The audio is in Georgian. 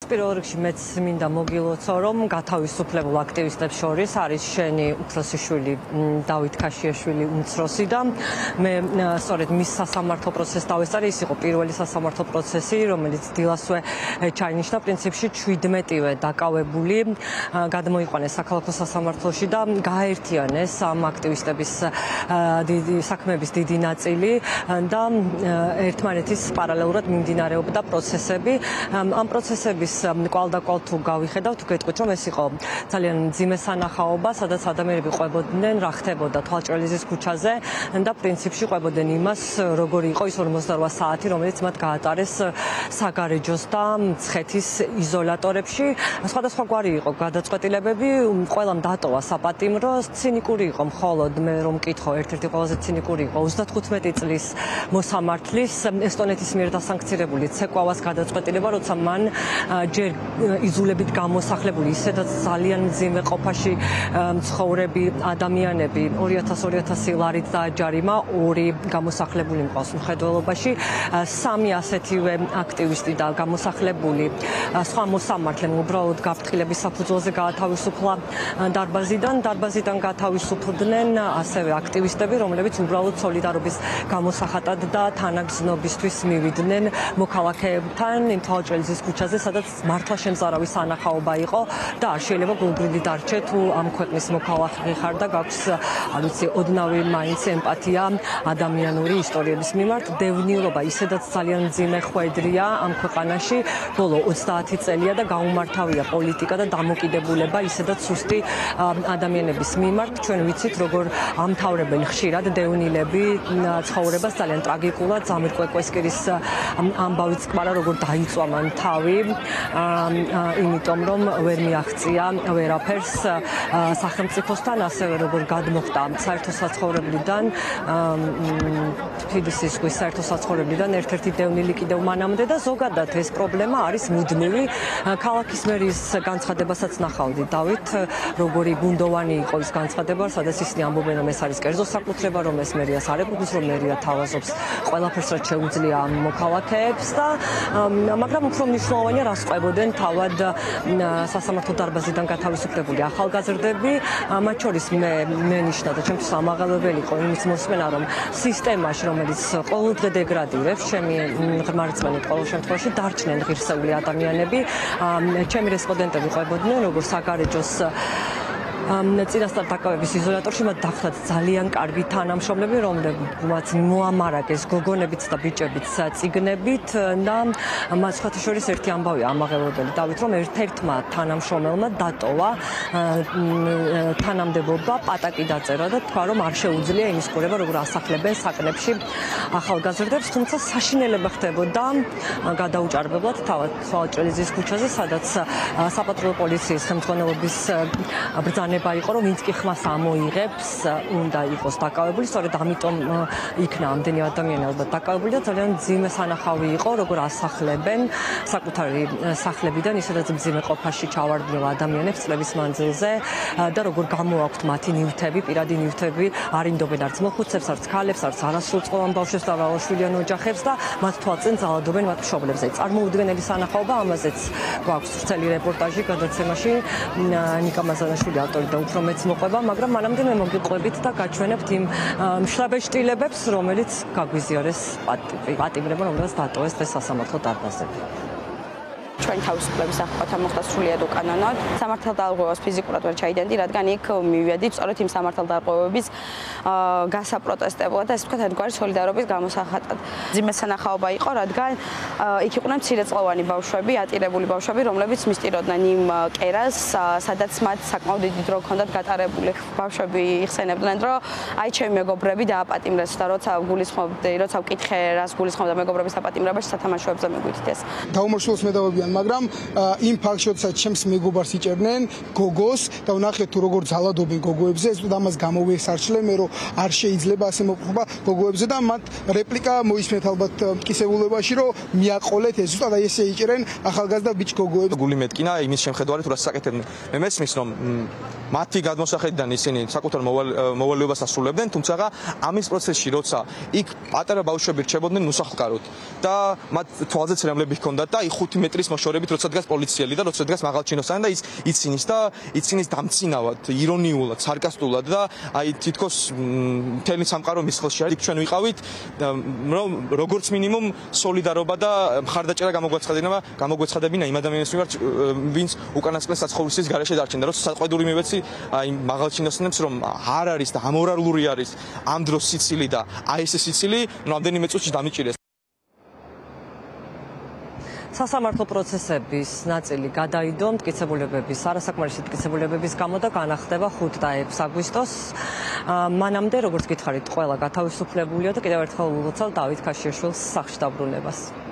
პირველ რიგში მეც მინდა მოგილოცო, რომ გათავისუფლებულ აქტივისტებს შორის არის შენი უფროსი შვილი დავით ქაშიაშვილი უმცროსი და მე სწორედ მის სასამართლო პროცესს დავესწარი. ის იყო პირველი სასამართლო პროცესი, რომელიც დილასვე ჩაინიშნა პრინციპში 17-ვე დაკავებული გადმოიყვანეს საქალაქო სასამართლოში და გააერთიანეს ამ აქტივისტების საქმეების დიდი ნაწილი და ერთმანეთის პარალელურად მიმდინარეობდა პროცესები. ამ პროცესების კვალდაკვალ თუ გავიხედავთ, გეტყვით, რომ ეს იყო ძალიან მძიმე სანახაობა, სადაც ადამიანები ყვებოდნენ რა ხდებოდა თვალჭრელიზის ქუჩაზე და პრინციპში ყვებოდნენ იმას, როგორი იყო ის 48 საათი, რომელიც მათ გაატარეს საგარეჯოს და მცხეთის იზოლატორებში. სხვადასხვაგვარი იყო გადაწყვეტილებები, ყველამ დატოვა საპატიმრო, ცინიკური იყო მხოლოდ მე რომ მკითხო, ერთ-ერთი ყველაზე ცინიკური იყო 35 წლის მოსამართლის ესტონეთის მიერ დასანქცირებული ცეკვავას გადაწყვეტილება, როცა მან ჯერ იზოლებით გამოსახლებული ისედაც ძალიან მძიმე ყოფაში მცხოვრები ადამიანები 200-300 ლარით დააჯარიმა, 2 გამოსახლებული მყავს მხედველობაში, 3 ასეთივე აქტივისტი და გამოსახლებული სხვა მოსამართლემ უბრალოდ გაფრთხილების საფუძველზე გაათავისუფლა დარბაზიდან გათავისუფლდნენ ასევე აქტივისტები, რომლებიც უბრალოდ სოლიდარობის გამოსახატად და თანაგზნობისთვის მივიდნენ მოქალაქეებთან იმ თვალჭრელიზის ქუჩაზე, სადაც მართლა შემზარავი სანახაობა იყო და არ შეიძლება გულგრილი დარჩე თუ ამ ქვეყნის მოქალაქე ხარ და გაქვს, არ ვიცი, ოდნავი მაინც ემპათია ადამიანური ისტორიების მიმართ. დევნილობა ისედაც ძალიან მძიმე ხვედრია ამ ქვეყანაში, ბოლო 30 წელია და გაუმართავია პოლიტიკა და დამოკიდებულება ისედაც სუსტი ადამიანების მიმართ. ჩვენ ვიცით, როგორ ამთავრებენ ხშირად დევნილები ცხოვრებას ძალიან ტრაგიკულად. ზამირ კვეკვესკირის ამბავიც კმარა, როგორ დაიწვა მან თავი, იმიტომ რომ ვერ მიაღწია ვერაფერს სახელმწიფოსთან, ასევე როგორ გადმოხტა საერთო საცხოვრებლიდან, თბილისის ზღვის საერთო საცხოვრებლიდან ერთ-ერთი დევნილი კიდევ მანამდე და ზოგადად ეს პრობლემა არის მუდმივი. ქალაქის მერის განცხადებასაც ნახავდი დავით, როგორი გუნდოვანი იყო ის განცხადება, სადაც ისინი ამბობენ, რომ ეს არის კერძო საკუთრება, რომ ეს მერიას არ ეკუთვნის, რომ მერია თავაზობს ყველაფერს, რაც შეუძლია ამ მოქალაქეებს და მაგრამ უფრო მნიშვნელოვანია, რას ყვებოდნენ თავად სასამართლო დარბაზიდან გათავისუფლებული ახალგაზრდები. მათ შორის მე ნიშნა და ჩემთვის ამაღელვებელი იყო იმის მოსმენა, რომ სისტემაში, რომელიც ყოველდღე დეგრადირებს, ჩემი ღმერთმენი ყოველ შემთხვევაში დარჩნენ ღირსეული ადამიანები. ჩემი რესპონდენტები ყვებოდნენ, როგორ საგარეჯოს წინასწარ დაკავების იზოლატორში მათ დახვდათ ძალიან კარგი თანამშრომლები, რომლებმაც მოამარაგეს გოგონებიც და ბიჭებიც წიგნებით და მათ სხვათა შორის ერთი ამბავი ამაღელვებელი დავით, რომ ერთ-ერთმა თანამშრომელმა დატოვა თანამდებობა, პატაკი დაწერა და თქვა, რომ არ შეუძლია იმის ყურება, როგორ ასახლებენ საკნებში ახალგაზრდებს, თუმცა საშინელება ხდებოდა გადაუჭარბებლად თავად თვალჭრელიზის ქუჩაზე, სადაც საპატრულო პოლიციის ხელმძღვანელობის ბრძანება იყო, რომ ვინც კი ხმას ამოიღებს, უნდა იყოს დაკავებული. სწორედ ამიტომ იქნა ამდენი ადამიანი ალბათ დაკავებული და ძალიან მძიმე სანახავი იყო, როგორ ასახლებენ საკუთარი სახლებიდან ისედაც მძიმე ყოფაში ჩავარდნილ ადამიანებს წლების მანძილზე და როგორ გამოაქვთ მათი ნივთები, პირადი ნივთები, არ ინდობენ არც მოხუცებს, არც ქალებს, არც არასრულწყოვან ბავშვებს და მრავალშვილიან ოჯახებს და მათ თვალწინ ძალადობენ მათ მშობლებზე. წარმოუდგენელი სანახაობა, ამაზეც გვაქვს ვრცელი რეპორტაჟი გადაცემაში ნიკა მაზანაშვილი ავტორი და უფრო მეც მოყვება, მაგრამ მანამდე მე მოგიყვებით და გაჩვენებთ იმ შლაბეშტილებს, რომელიც გაგვიზიარეს პატიმრებმა, რომელსაც დატოვეს დღეს სასამართლო დარბაზები. ჩვენ თავისუფლების აღკვეთა მოხდა სრულიად უკანონოდ. სამართალდაყრდნობას ფიზიკურად ვერ ჩაიდენდი, რადგან იქ მივედით სწორედ იმ სამართალდაყრდნობის გასაპროტესტებლად და ესე ვთქვათ, ერთგვარი სოლიდარობის გამოსახატად. მძიმე სანახაობა იყო, რადგან იქ იყვნენ მცირეწლოვანი ბავშვები, ატირებული ბავშვები, რომლებიც მისტიროდნენ იმ კერას, სადაც მათ საკმაოდ დიდი დრო ჰქონდათ გატარებული. ბავშვები იხსენებდნენ, რომ აი ჩემი მეგობრები დააპატიმრეს და როცა გულისხმობდი, როცა ვკითხე, რას გულისხმობდა მეგობრების დაპატიმრებაში, სათამაშოებზე მიგვითითეს. დაუმორჩილოს მედავებიან, მაგრამ იმ ფაქტში, როდესაც ჩემს მეგობარს იჭერდნენ, გოგოს და ვნახეთ თუ როგორ ძალადობენ გოგოებზე, ეს ამას გამოვიესარჩლე მე, რომ არ შეიძლება ასე მოპყრობა გოგოებზე და მათ რეპლიკა მოისმენთ ალბათ მტკიცებულებაში, რომ მიაყოლეთ ეს ზუსტად აი ესე იჭერენ ახალგაზრდა ბიჭ გოგოებს. გული მეტკინა იმის შემხედვარი თუ რას საკეთებდნენ. მე მესმის, რომ მათი გადმოსახედიდან ისინი საკუთარ მოვალეობას ასრულებდნენ, თუმცა ამის პროცესში, როცა იქ პატარა ბავშვები რჩებოდნენ ნუსახლკაროდ და მათ თვალზეც რემლები ჰქონდათ და 5 მეტრის მოშორებით, როცა დგას პოლიციელი და როცა დგას მაღალჩინოსანი და ის ცინის დამცინავად, ირონიულად, სარკასტულად და აი თითქოს მთელი სამყარო მის ხელში არის. ჩვენ ვიყავით, რომ როგორც მინიმუმ სოლიდარობა და მხარდაჭერა გამოგვეცხადებინა იმ ადამიანის მიმართ, ვინც უკანასკნელ საცხოვრისის გარეშე დარჩენდა. როცა საყვედური მივეცი აი მაღალჩინოსნებს, რომ არ არის და ამორალური არის ამ დროს სიცილი და აი ეს სიცილი, რამდენიმე წუთში დამიჭირეს. სასამართლო პროცესების ნაწილი გადაიდო მტკიცებულებების, არასაკმარისი მტკიცებულებების გამო და განახდება 5 და 6 აგვისტოს. მანამდე, როგორც გითხარით, ყველა გათავისუფლებულია და კიდევ ერთხელ ულოცავ დავით ქაშიაშვილს სახლში დაბრუნებას.